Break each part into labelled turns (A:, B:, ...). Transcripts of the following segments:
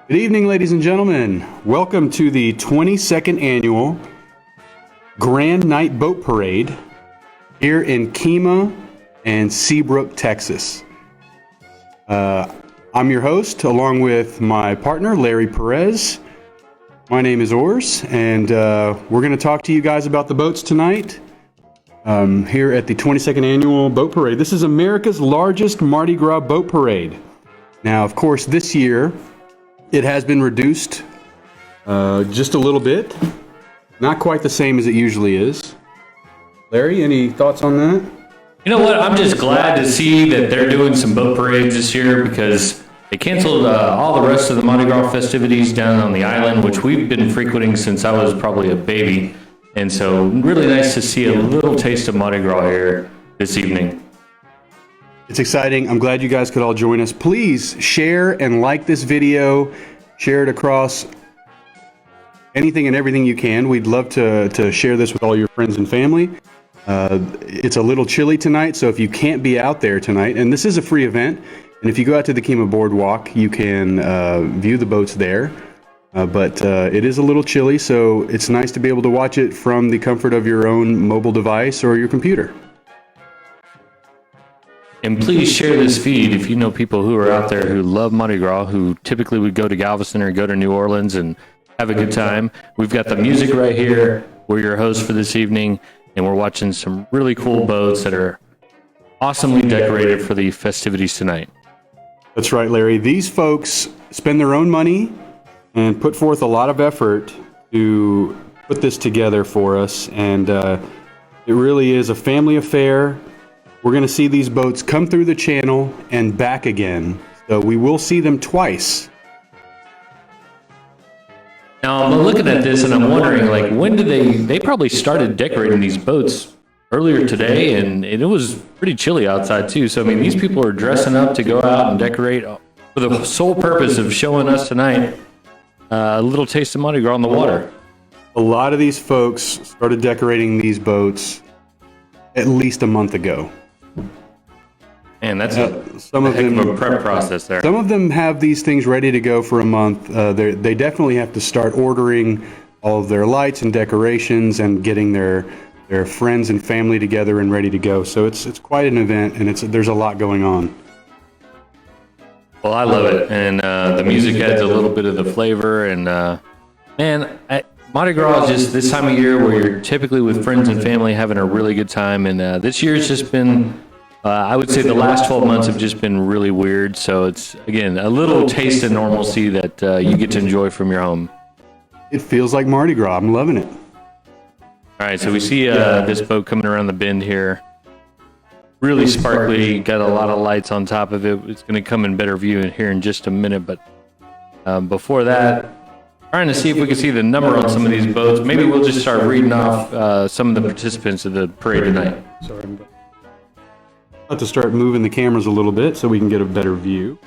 A: Good evening, ladies and gentlemen. Welcome to the 22nd annual Grand Night Boat Parade here in Kemah and Seabrook, Texas. I'm your host, along with my partner, Larry Perez. My name is Ors, and we're going to talk to you guys about the boats tonight here at the 22nd annual boat parade. This is America's largest Mardi Gras boat parade. Now, of course, this year, it has been reduced just a little bit. Not quite the same as it usually is. Larry, any thoughts on that?
B: You know what? I'm just glad to see that they're doing some boat parades this year because they canceled all the rest of the Mardi Gras festivities down on the island, which we've been frequenting since I was probably a baby. And so really nice to see a little taste of Mardi Gras here this evening.
A: It's exciting. I'm glad you guys could all join us. Please share and like this video. Share it across anything and everything you can. We'd love to share this with all your friends and family. It's a little chilly tonight, so if you can't be out there tonight, and this is a free event, and if you go out to the Kemah Boardwalk, you can view the boats there. But it is a little chilly, so it's nice to be able to watch it from the comfort of your own mobile device or your computer.
B: And please share this feed if you know people who are out there who love Mardi Gras, who typically would go to Galveston or go to New Orleans and have a good time. We've got the music right here. We're your hosts for this evening, and we're watching some really cool boats that are awesomely decorated for the festivities tonight.
A: That's right, Larry. These folks spend their own money and put forth a lot of effort to put this together for us, and it really is a family affair. We're going to see these boats come through the channel and back again, so we will see them twice.
B: Now, I'm looking at this and I'm wondering, like, when did they probably started decorating these boats earlier today, and it was pretty chilly outside too. So, I mean, these people are dressing up to go out and decorate for the sole purpose of showing us tonight a little taste of Mardi Gras on the water.
A: A lot of these folks started decorating these boats at least a month ago.
B: Man, that's a heck of a prep process there.
A: Some of them have these things ready to go for a month. They definitely have to start ordering all of their lights and decorations and getting their friends and family together and ready to go. So it's quite an event, and there's a lot going on.
B: Well, I love it, and the music adds a little bit of the flavor. And Mardi Gras is just this time of year where you're typically with friends and family having a really good time. And this year's just been, I would say the last 12 months have just been really weird. So it's, again, a little taste of normalcy that you get to enjoy from your home.
A: It feels like Mardi Gras. I'm loving it.
B: All right, so we see this boat coming around the bend here. Really sparkly, got a lot of lights on top of it. It's going to come in better view here in just a minute. But before that, trying to see if we can see the number on some of these boats. Maybe we'll just start reading off some of the participants of the parade tonight.
A: Sorry, I'm about to start moving the cameras a little bit so we can get a better view.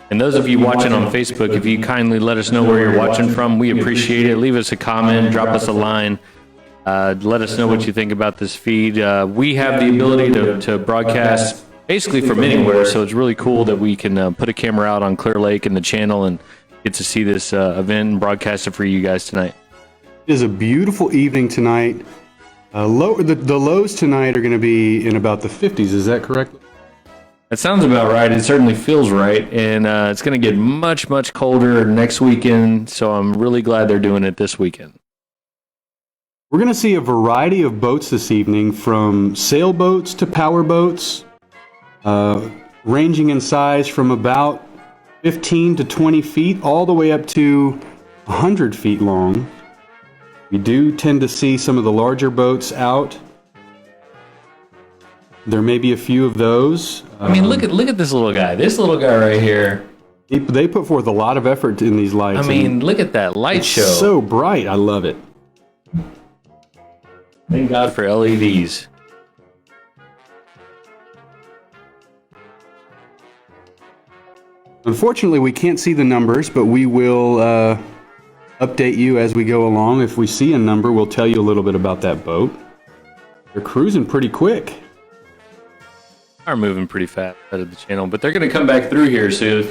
B: And those of you watching on Facebook, if you kindly let us know where you're watching from, we appreciate it. Leave us a comment, drop us a line. Let us know what you think about this feed. We have the ability to broadcast basically from anywhere, so it's really cool that we can put a camera out on Clear Lake and the channel and get to see this event and broadcast it for you guys tonight.
A: It is a beautiful evening tonight. The lows tonight are going to be in about the 50s. Is that correct?
B: That sounds about right. It certainly feels right, and it's going to get much, much colder next weekend, so I'm really glad they're doing it this weekend.
A: We're going to see a variety of boats this evening, from sailboats to power boats, ranging in size from about 15 to 20 feet all the way up to 100 feet long. We do tend to see some of the larger boats out. There may be a few of those.
B: I mean, look at this little guy. This little guy right here.
A: They put forth a lot of effort in these lights.
B: I mean, look at that light show.
A: So bright. I love it.
B: Thank God for LEDs.
A: Unfortunately, we can't see the numbers, but we will update you as we go along. If we see a number, we'll tell you a little bit about that boat. They're cruising pretty quick.
B: Are moving pretty fast out of the channel, but they're going to come back through here. So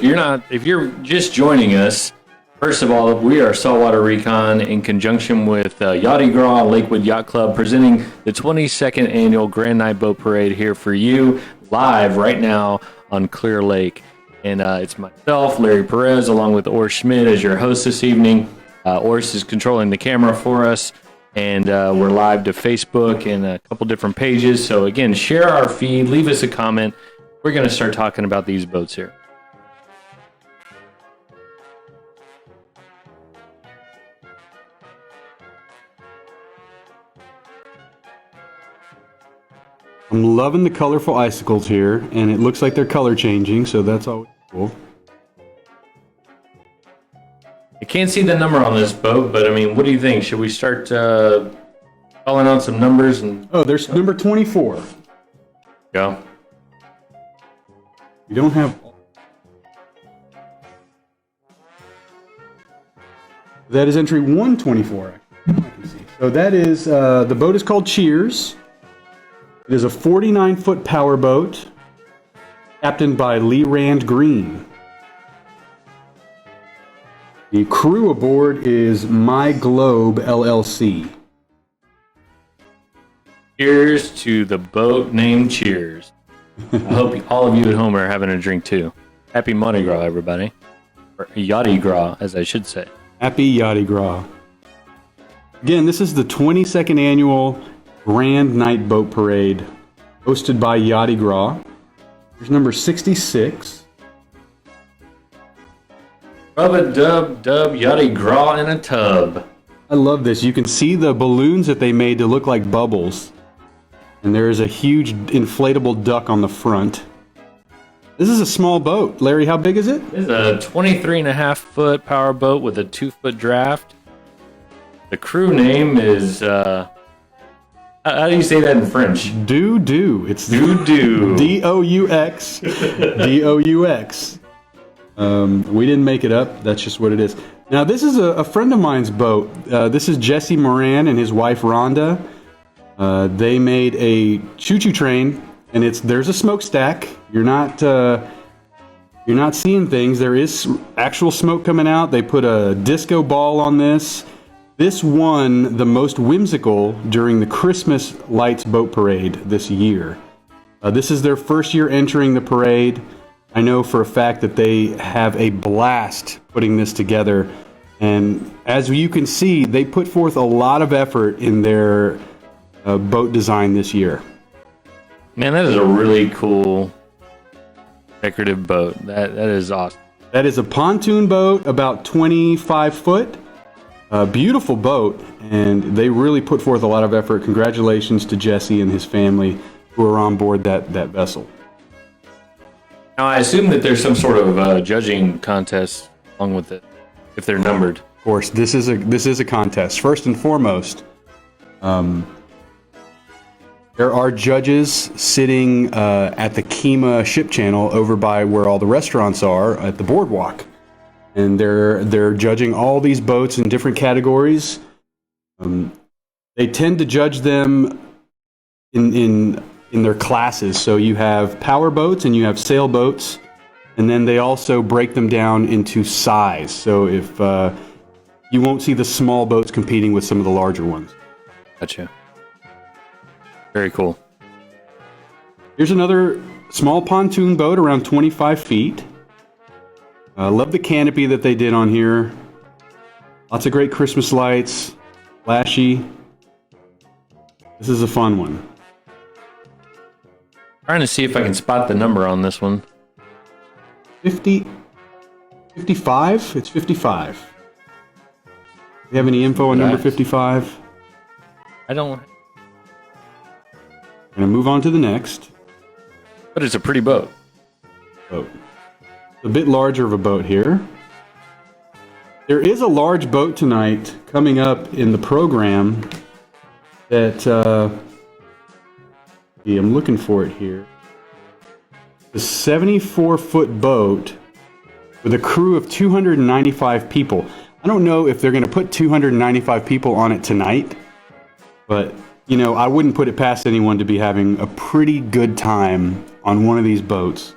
B: if you're just joining us, first of all, we are Saltwater Recon in conjunction with Yachty Gras Lakewood Yacht Club, presenting the 22nd annual Grand Night Boat Parade here for you live right now on Clear Lake. And it's myself, Larry Perez, along with Ors Schmidt as your host this evening. Ors is controlling the camera for us. And we're live to Facebook and a couple different pages. So again, share our feed, leave us a comment. We're going to start talking about these boats here.
A: I'm loving the colorful icicles here, and it looks like they're color changing, so that's always cool.
B: I can't see the number on this boat, but I mean, what do you think? Should we start calling out some numbers?
A: Oh, there's number 24.
B: Go.
A: We don't have... That is entry 124. I can see. So that is, the boat is called Cheers. It is a 49-foot power boat, captained by Lee Rand Green. The crew aboard is My Globe LLC.
B: Cheers to the boat named Cheers. I hope all of you at home are having a drink too. Happy Mardi Gras, everybody. Or Yachty Gras, as I should say.
A: Happy Yachty Gras. Again, this is the 22nd annual Grand Night Boat Parade, hosted by Yachty Gras. Here's number 66.
B: Rub-a-dub, Yachty Gras in a tub.
A: I love this. You can see the balloons that they made to look like bubbles. And there is a huge inflatable duck on the front. This is a small boat. Larry, how big is it?
B: It's a 23.5-foot power boat with a 2-foot draft. The crew name is, how do you say that in French?
A: Doo. It's
B: Doo.
A: D-O-U-X. D-O-U-X. We didn't make it up. That's just what it is. Now, this is a friend of mine's boat. This is Jesse Moran and his wife, Rhonda. They made a choo-choo train, and there's a smokestack. You're not seeing things. There is actual smoke coming out. They put a disco ball on this. This won the most whimsical during the Christmas Lights Boat Parade this year. This is their first year entering the parade. I know for a fact that they have a blast putting this together. And as you can see, they put forth a lot of effort in their boat design this year.
B: Man, that is a really cool decorative boat. That is awesome.
A: That is a pontoon boat, about 25 foot. A beautiful boat, and they really put forth a lot of effort. Congratulations to Jesse and his family who are on board that vessel.
B: Now, I assume that there's some sort of judging contest along with it, if they're numbered.
A: Of course, this is a contest. First and foremost, there are judges sitting at the Kemah ship channel over by where all the restaurants are at the boardwalk. And they're judging all these boats in different categories. They tend to judge them in their classes. So you have power boats and you have sailboats, and then they also break them down into size. So if you won't see the small boats competing with some of the larger ones.
B: Gotcha. Very cool.
A: Here's another small pontoon boat around 25 feet. I love the canopy that they did on here. Lots of great Christmas lights. Flashy. This is a fun one.
B: Trying to see if I can spot the number on this one.
A: 55? It's 55. Do you have any info on number 55?
B: I don't.
A: I'm going to move on to the next.
B: But it's a pretty boat.
A: Boat. A bit larger of a boat here. There is a large boat tonight coming up in the program that I'm looking for it here. The 74-foot boat with a crew of 295 people. I don't know if they're going to put 295 people on it tonight, but you know, I wouldn't put it past anyone to be having a pretty good time on one of these boats.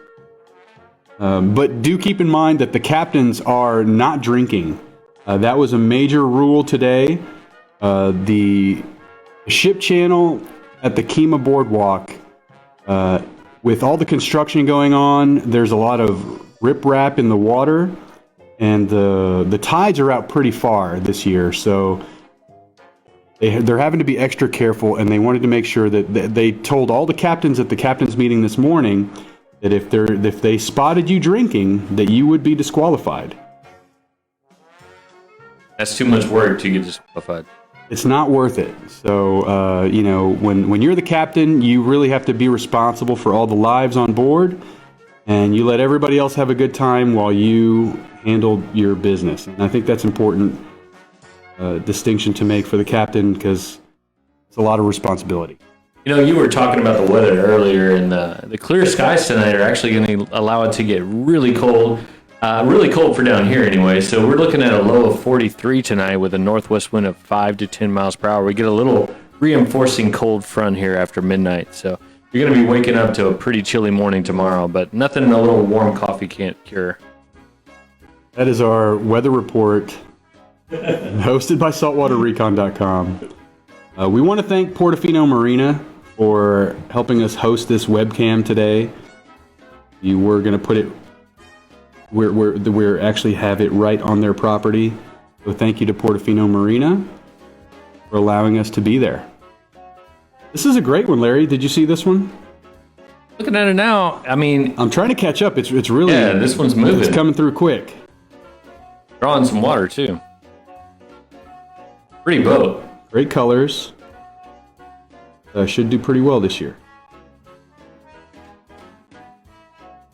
A: But do keep in mind that the captains are not drinking. That was a major rule today. The ship channel at the Kemah boardwalk, with all the construction going on, there's a lot of riprap in the water, and the tides are out pretty far this year, so they're having to be extra careful, and they wanted to make sure that they told all the captains at the captains meeting this morning that if they spotted you drinking, that you would be disqualified.
B: That's too much work to get disqualified.
A: It's not worth it. So, you know, when you're the captain, you really have to be responsible for all the lives on board, and you let everybody else have a good time while you handle your business. And I think that's important distinction to make for the captain, because it's a lot of responsibility.
B: You know, you were talking about the weather earlier, and the clear skies tonight are actually going to allow it to get really cold. Really cold for down here anyway, so we're looking at a low of 43 tonight with a northwest wind of 5 to 10 miles per hour. We get a little reinforcing cold front here after midnight, so you're going to be waking up to a pretty chilly morning tomorrow, but nothing a little warm coffee can't cure.
A: That is our weather report, hosted by Saltwater-Recon.com. We want to thank Portofino Marina for helping us host this webcam today. We're going to put it we're actually have it right on their property. So thank you to Portofino Marina for allowing us to be there. This is a great one, Larry. Did you see this one?
B: Looking at it now, I mean,
A: I'm trying to catch up. It's really,
B: yeah, this one's moving.
A: It's coming through quick.
B: Drawing some water too. Pretty boat.
A: Great colors. Should do pretty well this year.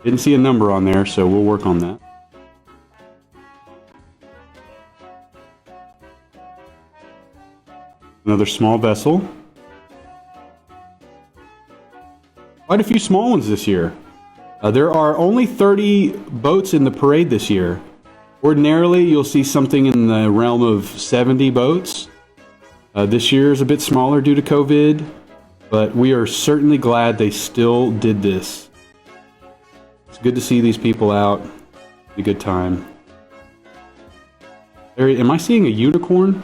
A: Didn't see a number on there, so we'll work on that. Another small vessel. Quite a few small ones this year. There are only 30 boats in the parade this year. Ordinarily, you'll see something in the realm of 70 boats. This year is a bit smaller due to COVID, but we are certainly glad they still did this. It's good to see these people out. A good time. Larry, am I seeing a unicorn?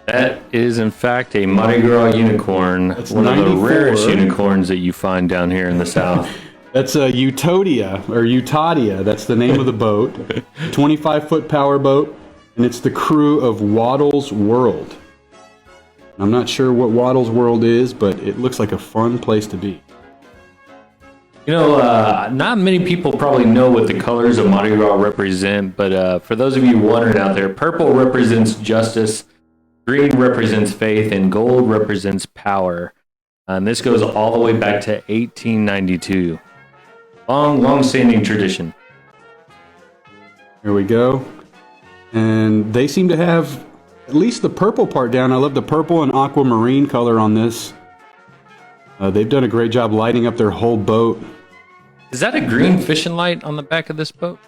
B: That is, in fact, a Mardi Gras unicorn.
A: That's
B: one
A: 94.
B: of the rarest unicorns that you find down here in the South.
A: That's a Utodia, or Utadia. That's the name of the boat. 25-foot power boat, and it's the crew of Waddle's World. I'm not sure what Waddle's World is, but it looks like a fun place to be.
B: You know, not many people probably know what the colors of Mardi Gras represent, but for those of you wondering out there, purple represents justice, green represents faith, and gold represents power. And this goes all the way back to 1892. Long-standing tradition.
A: Here we go. And they seem to have at least the purple part down. I love the purple and aquamarine color on this. They've done a great job lighting up their whole boat.
B: Is that a green fishing light on the back of this boat?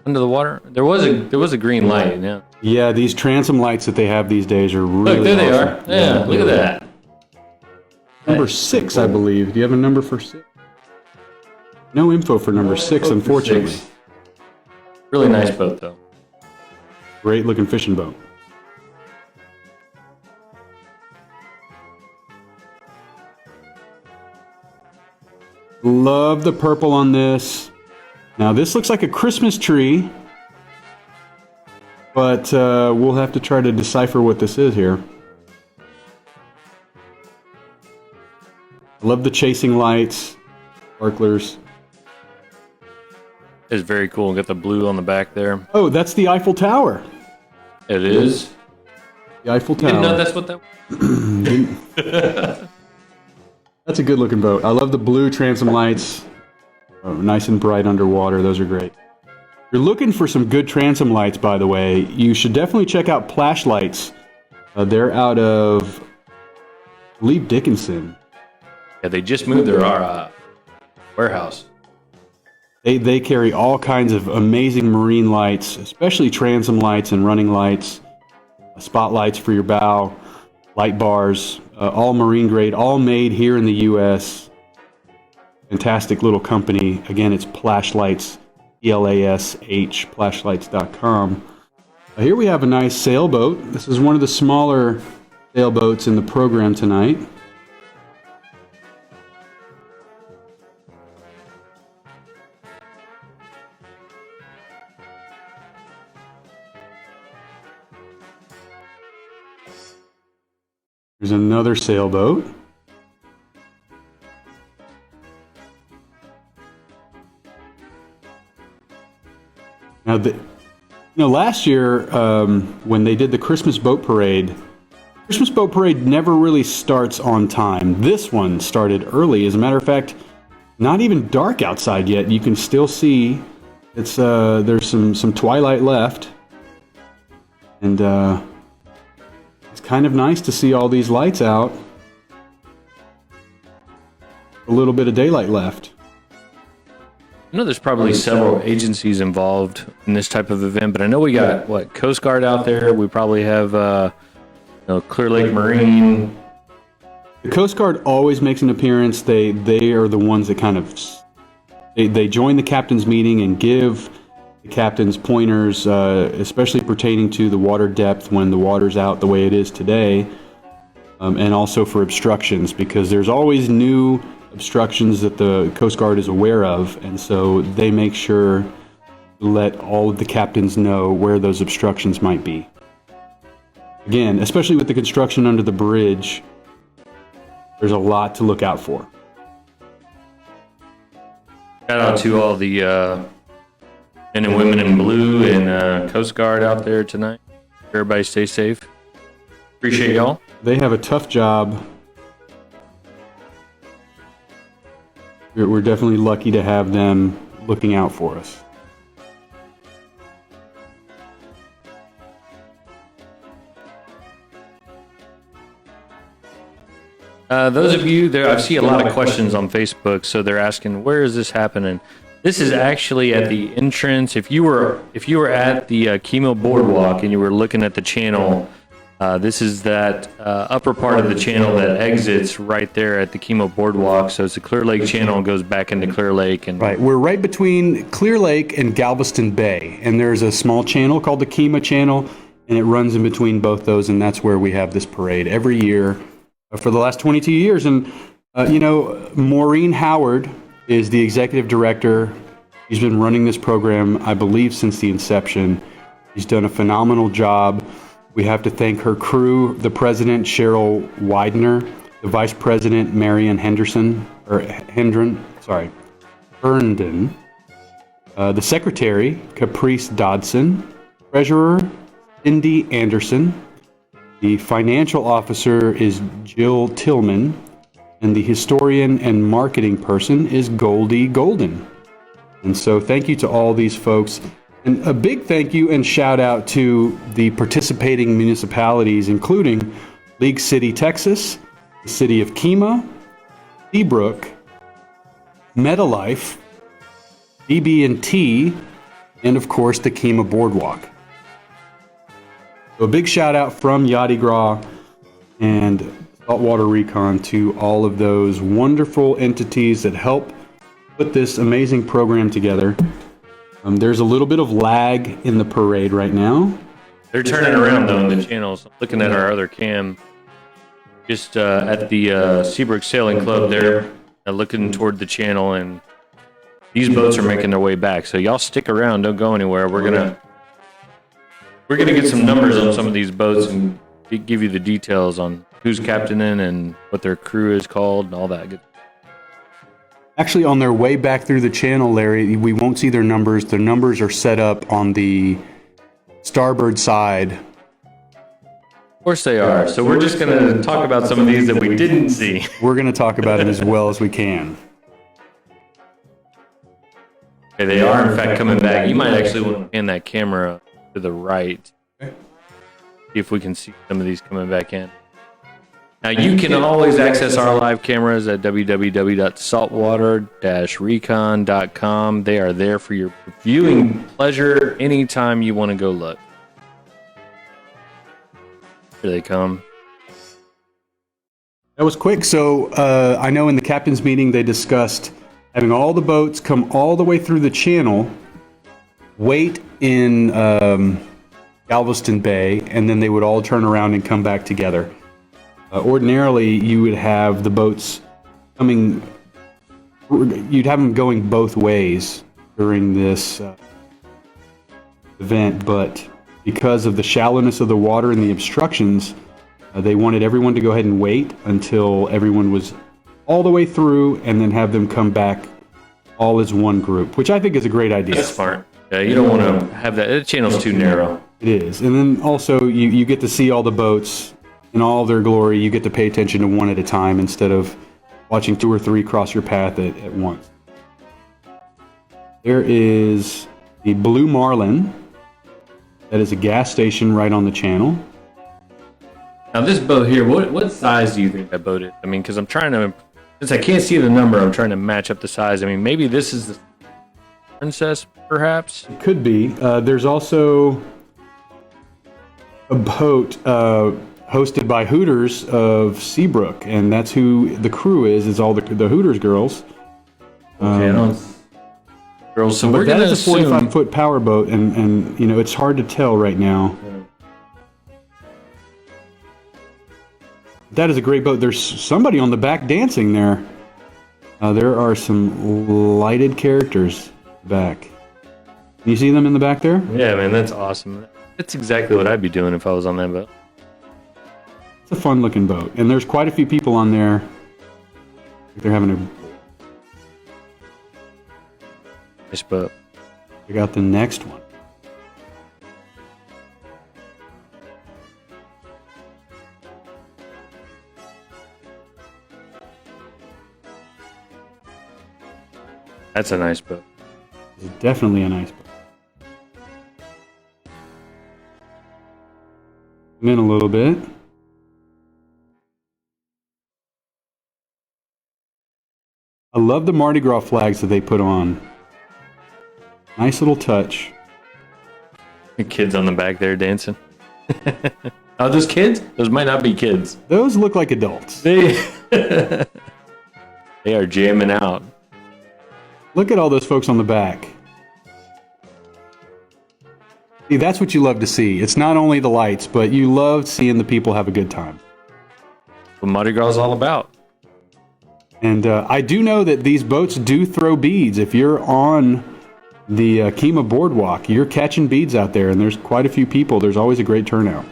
B: Under the water? There was a green light, yeah.
A: Yeah, these transom lights that they have these days are really
B: Look, there
A: awesome.
B: they are. Yeah, look at that.
A: Number 6, I believe. Do you have a number for 6? No info for number 6, unfortunately.
B: Really nice boat, though.
A: Great looking fishing boat. Love the purple on this. Now this looks like a Christmas tree, but we'll have to try to decipher what this is here. I love the chasing lights, sparklers.
B: It's very cool. Got the blue on the back there.
A: Oh, that's the Eiffel Tower.
B: It is.
A: The Eiffel Tower.
B: You didn't know that's what that was?
A: That's a good looking boat. I love the blue transom lights. Oh, nice and bright underwater. Those are great. If you're looking for some good transom lights, by the way, you should definitely check out Plash Lights. They're out of, I believe, Dickinson.
B: Yeah, they just moved their warehouse.
A: They carry all kinds of amazing marine lights, especially transom lights and running lights, spotlights for your bow, light bars, all marine grade, all made here in the U.S. Fantastic little company. Again, it's Plashlights, Plash, plashlights.com. Here we have a nice sailboat. This is one of the smaller sailboats in the program tonight. There's another sailboat. Now, last year when they did the Christmas boat parade never really starts on time. This one started early. As a matter of fact, not even dark outside yet. You can still see there's some twilight left, and it's kind of nice to see all these lights out. A little bit of daylight left.
B: I know there's probably several agencies involved in this type of event, but I know we got, Coast Guard out there. We probably have, Clear Lake Marine.
A: The Coast Guard always makes an appearance. They are the ones that kind of, they join the captain's meeting and give the captain's pointers, especially pertaining to the water depth when the water's out the way it is today, and also for obstructions, because there's always new obstructions that the Coast Guard is aware of, and so they make sure to let all of the captains know where those obstructions might be. Again, especially with the construction under the bridge, there's a lot to look out for.
B: Shout out to all the men and women in blue and Coast Guard out there tonight. Everybody stay safe. Appreciate y'all.
A: They have a tough job. We're definitely lucky to have them looking out for us.
B: Those of you there, I see a lot of questions on Facebook, so they're asking, where is this happening? This is actually at the entrance. If you were at the Kemah Boardwalk and you were looking at the channel, this is that upper part of the channel that exits right there at the Kemah Boardwalk. So it's the Clear Lake channel and goes back into Clear Lake. And
A: right, we're right between Clear Lake and Galveston Bay, and there's a small channel called the Kemah Channel, and it runs in between both those, and that's where we have this parade every year for the last 22 years. And Maureen Howard is the executive director. He's been running this program, I believe, since the inception. He's done a phenomenal job. We have to thank her crew, the president, Cheryl Widener, the vice president, Marion Herndon, the secretary, Caprice Dodson, treasurer, Cindy Anderson, the financial officer is Jill Tillman, and the historian and marketing person is Goldie Golden. And so thank you to all these folks. And a big thank you and shout out to the participating municipalities, including League City, Texas, the city of Kemah, Seabrook, MetaLife, BB&T, and of course the Kemah Boardwalk. So a big shout out from Yachty Gras and Saltwater-Recon to all of those wonderful entities that help put this amazing program together. There's a little bit of lag in the parade right now.
B: They're turning around though in the channels. I'm looking at our other cam, just at the Seabrook Sailing Club there, looking toward the channel, and these boats are making their way back. So y'all stick around, don't go anywhere. We're gonna get some numbers on some of these boats and give you the details on who's captaining and what their crew is called and all that good.
A: Actually, on their way back through the channel, Larry, we won't see their numbers. Their numbers are set up on the starboard side.
B: Of course they are. So we're just going to talk about some of these that we didn't see.
A: We're going to talk about it as well as we can.
B: Okay, they are, in fact, coming back. You might actually want to pan that camera to the right. See if we can see some of these coming back in. Now, you can always access our live cameras at www.saltwater-Recon.com. They are there for your viewing pleasure anytime you want to go look. Here they come.
A: That was quick. So I know in the captain's meeting they discussed having all the boats come all the way through the channel, wait in Galveston Bay, and then they would all turn around and come back together. Ordinarily, you would have the boats coming, you'd have them going both ways during this event, but because of the shallowness of the water and the obstructions, they wanted everyone to go ahead and wait until everyone was all the way through and then have them come back all as one group, which I think is a great idea.
B: That's smart. Yeah, you don't want to have that. The channel's too narrow.
A: It is. And then also you get to see all the boats in all their glory. You get to pay attention to one at a time instead of watching 2 or 3 cross your path at once. There is the Blue Marlin. That is a gas station right on the channel.
B: Now, this boat here, what size do you think that boat is? I mean, because I'm trying to, since I can't see the number, I'm trying to match up the size. I mean, maybe this is the Princess, perhaps?
A: It could be. There's also a boat hosted by Hooters of Seabrook, and that's who the crew is all the Hooters girls.
B: Okay, girls, so we're
A: that
B: going to
A: is a 45-foot power boat, and you know, it's hard to tell right now. That is a great boat. There's somebody on the back dancing there. There are some lighted characters back. You see them in the back there?
B: Yeah, man, that's awesome. That's exactly what I'd be doing if I was on that boat.
A: It's a fun-looking boat, and there's quite a few people on there. They're having a
B: nice boat.
A: Check out the next one.
B: That's a nice boat.
A: It's definitely a nice boat. Come in a little bit. I love the Mardi Gras flags that they put on. Nice little touch.
B: The kids on the back there dancing. Oh, those kids? Those might not be kids.
A: Those look like adults.
B: They are jamming out.
A: Look at all those folks on the back. See, that's what you love to see. It's not only the lights, but you love seeing the people have a good time.
B: What Mardi Gras is all about.
A: And I do know that these boats do throw beads. If you're on the Kemah boardwalk, you're catching beads out there, and there's quite a few people. There's always a great turnout.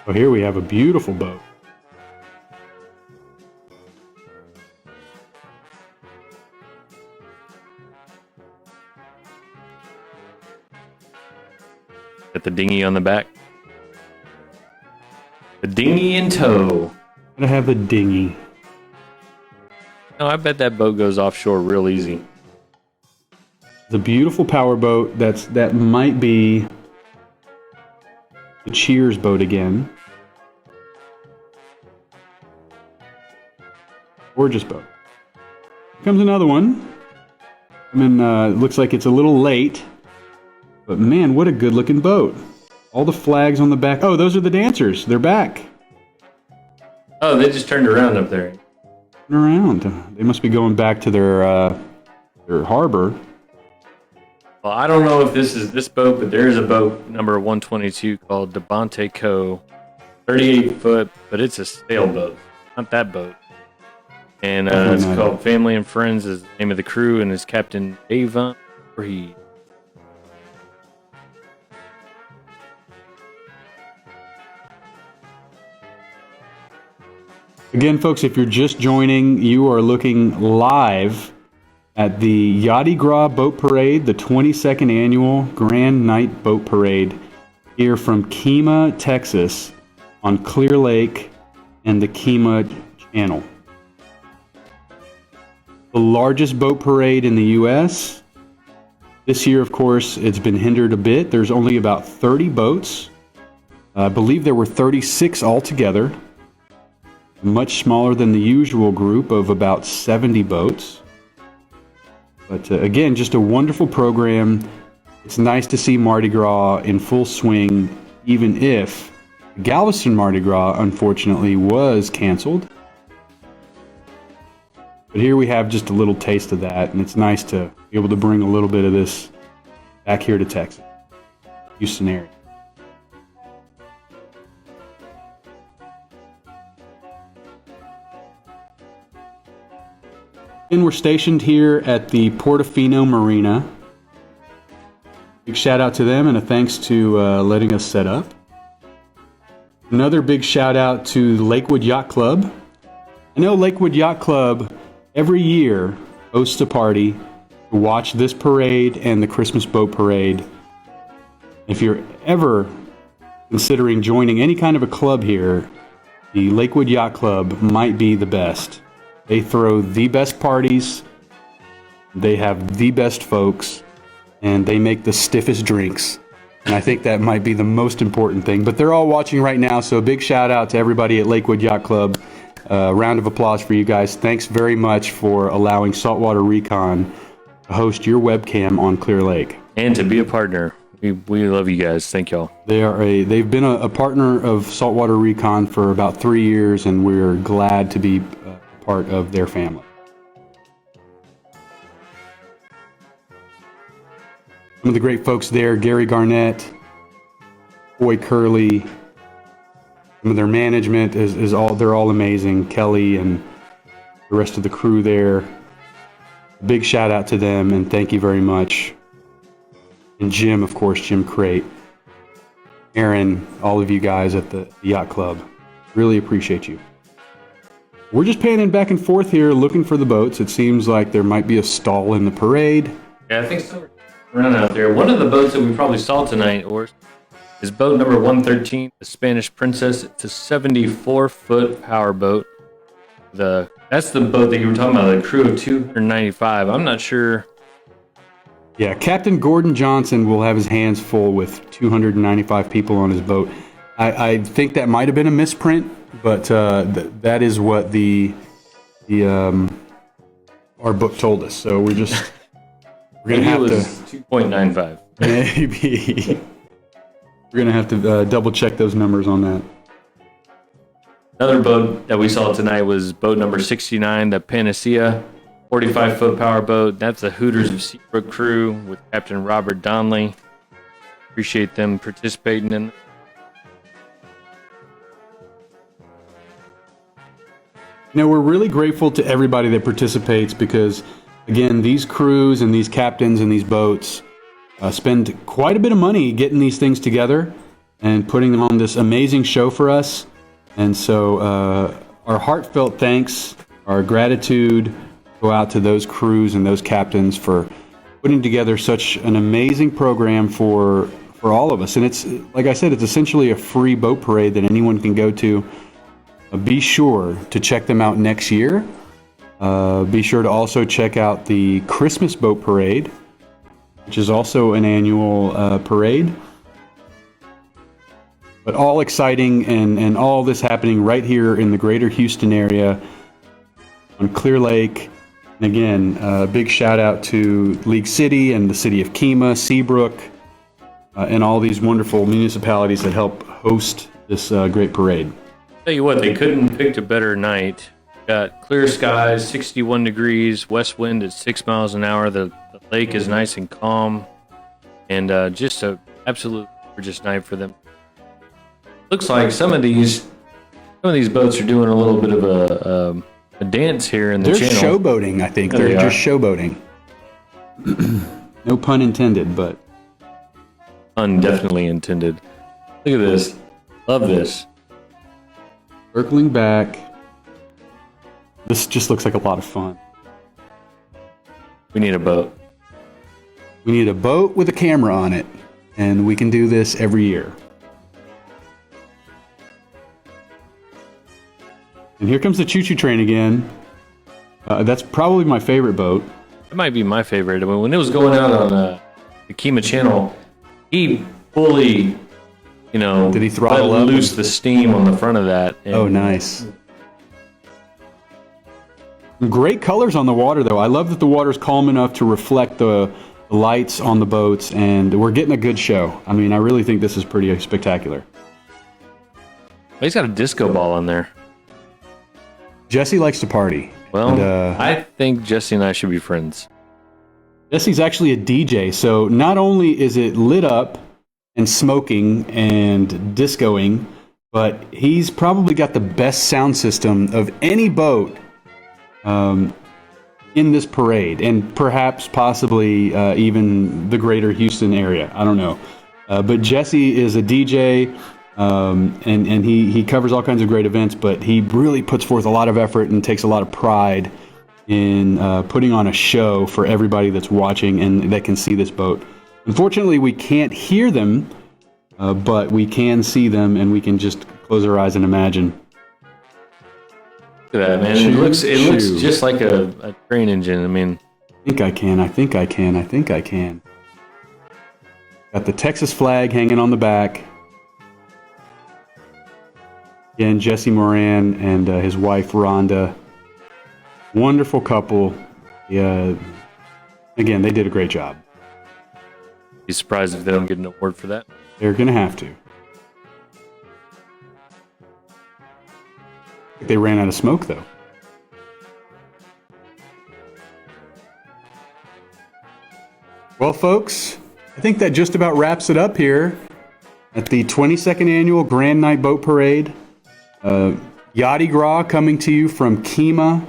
A: So here we have a beautiful boat.
B: Got the dinghy on the back. The dinghy in tow.
A: Gotta have the dinghy.
B: No, I bet that boat goes offshore real easy.
A: The beautiful power boat. That might be the Cheers boat again. Gorgeous boat. Here comes another one. I mean, looks like it's a little late, but man, what a good looking boat. All the flags on the back. Oh, those are the dancers. They're back.
B: Oh, they just turned around up there.
A: Turn around. They must be going back to their harbor.
B: Well, I don't know if this is this boat, but there is a boat number 122 called Devonte Co. 38 foot, but it's a sailboat, not that boat. And it's called Family and Friends is the name of the crew, and is Captain Avon Reed.
A: Again, folks, if you're just joining, you are looking live at the Yachty Gras Boat Parade, the 22nd Annual Grand Night Boat Parade, here from Kemah, Texas, on Clear Lake and the Kemah Channel. the largest boat parade in the U.S. This year, of course, it's been hindered a bit. There's only about 30 boats. I believe there were 36 altogether, much smaller than the usual group of about 70 boats. But again, just a wonderful program. It's nice to see Mardi Gras in full swing, even if Galveston Mardi Gras, unfortunately, was canceled. But here we have just a little taste of that, and it's nice to be able to bring a little bit of this back here to Texas, Houston area. And we're stationed here at the Portofino Marina. Big shout out to them and a thanks to letting us set up. Another big shout out to the Lakewood Yacht Club. I know Lakewood Yacht Club every year hosts a party to watch this parade and the Christmas boat parade. If you're ever considering joining any kind of a club here, the Lakewood Yacht Club might be the best. They throw the best parties, they have the best folks, and they make the stiffest drinks. And I think that might be the most important thing. But they're all watching right now, so a big shout out to everybody at Lakewood Yacht Club. Round of applause for you guys. Thanks very much for allowing Saltwater Recon to host your webcam on Clear Lake.
B: And to be a partner. We love you guys. Thank y'all.
A: They've been a partner of Saltwater Recon for about 3 years, and we're glad to be part of their family. Some of the great folks there, Gary Garnett, Boy Curley, some of their management they're all amazing. Kelly and the rest of the crew there. A big shout out to them and thank you very much. And Jim, of course, Jim Crate, Aaron, all of you guys at the Yacht Club. Really appreciate you. We're just panning back and forth here looking for the boats. It seems like there might be a stall in the parade.
B: Yeah, I think so. Running out there. One of the boats that we probably saw tonight is boat number 113, the Spanish Princess. It's a 74-foot power boat. That's the boat that you were talking about, the crew of 295. I'm not sure.
A: Yeah, Captain Gordon Johnson will have his hands full with 295 people on his boat. I think that might have been a misprint, but that is what our book told us. So we're gonna have to
B: 2.95.
A: Maybe we're gonna have to double check those numbers on that.
B: Another boat that we saw tonight was boat number 69, the Panacea, 45-foot power boat. That's the Hooters of Seabrook crew with Captain Robert Donnelly. Appreciate them participating in.
A: We're really grateful to everybody that participates because, again, these crews and these captains and these boats spend quite a bit of money getting these things together and putting on this amazing show for us. And so our heartfelt thanks, our gratitude go out to those crews and those captains for putting together such an amazing program for all of us. And it's, like I said, it's essentially a free boat parade that anyone can go to. Be sure to check them out next year. Be sure to also check out the Christmas Boat Parade, which is also an annual parade. But all exciting and all this happening right here in the greater Houston area on Clear Lake. And again, a big shout out to League City and the city of Kemah, Seabrook, and all these wonderful municipalities that help host this great parade.
B: Tell you what, they couldn't have picked a better night. Got clear skies, 61 degrees, west wind at 6 miles an hour. The lake is nice and calm, and just an absolute gorgeous night for them. Looks like some of these boats are doing a little bit of a dance here in the channel.
A: They're showboating, I think. They're just showboating. No pun intended, but
B: pun definitely intended. Look at this. Love this.
A: Circling back. This just looks like a lot of fun.
B: We need a boat.
A: We need a boat with a camera on it, and we can do this every year. And here comes the choo-choo train again. That's probably my favorite boat.
B: It might be my favorite. I mean, when it was going out on the Kemah channel, he fully,
A: Did he throttle
B: let
A: up?
B: loose the steam on the front of that. And
A: Oh, nice. Great colors on the water, though. I love that the water's calm enough to reflect the lights on the boats, and we're getting a good show. I mean, I really think this is pretty spectacular.
B: He's got a disco ball on there.
A: Jesse likes to party.
B: Well,
A: And,
B: I think Jesse and I should be friends.
A: Jesse's actually a DJ, so not only is it lit up and smoking and discoing, but he's probably got the best sound system of any boat in this parade, and perhaps possibly even the greater Houston area. I don't know. But Jesse is a DJ, and he covers all kinds of great events, but he really puts forth a lot of effort and takes a lot of pride in putting on a show for everybody that's watching and that can see this boat. Unfortunately, we can't hear them, but we can see them, and we can just close our eyes and imagine.
B: Look at that, man. It looks just like a train engine. I mean,
A: I think I can. Got the Texas flag hanging on the back. Again, Jesse Moran and his wife Rhonda. Wonderful couple. Yeah. Again, they did a great job.
B: be surprised if they don't get an award for that.
A: They're going to have to. They ran out of smoke, though. Well, folks, I think that just about wraps it up here at the 22nd Annual Grand Night Boat Parade. Yachty Gras coming to you from Kemah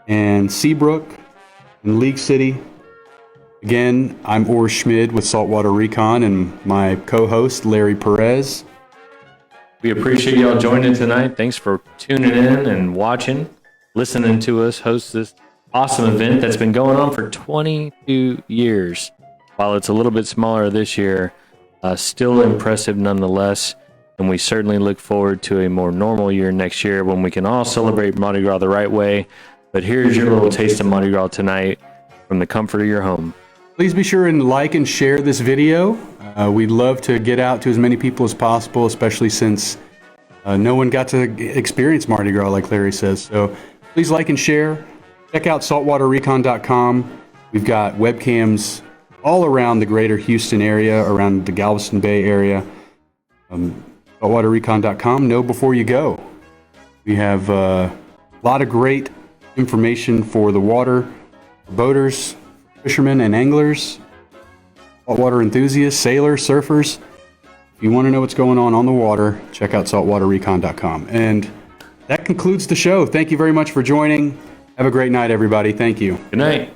A: and Seabrook in League City. Again, I'm Urs Schmid with Saltwater Recon and my co-host, Larry Perez.
B: We appreciate y'all joining tonight. Thanks for tuning in and watching, listening to us host this awesome event that's been going on for 22 years. While it's a little bit smaller this year, still impressive nonetheless. And we certainly look forward to a more normal year next year when we can all celebrate Mardi Gras the right way. But here's your little taste of Mardi Gras tonight from the comfort of your home.
A: Please be sure and like and share this video. We'd love to get out to as many people as possible, especially since no one got to experience Mardi Gras like Larry says. So please like and share. Check out Saltwater-Recon.com. We've got webcams all around the greater Houston area, around the Galveston Bay area. Saltwater-Recon.com. Know before you go. We have a lot of great information for the water, boaters, fishermen and anglers, saltwater enthusiasts, sailors, surfers. If you want to know what's going on the water, check out Saltwater-Recon.com. And that concludes the show. Thank you very much for joining. Have a great night, everybody. Thank you.
B: Good night.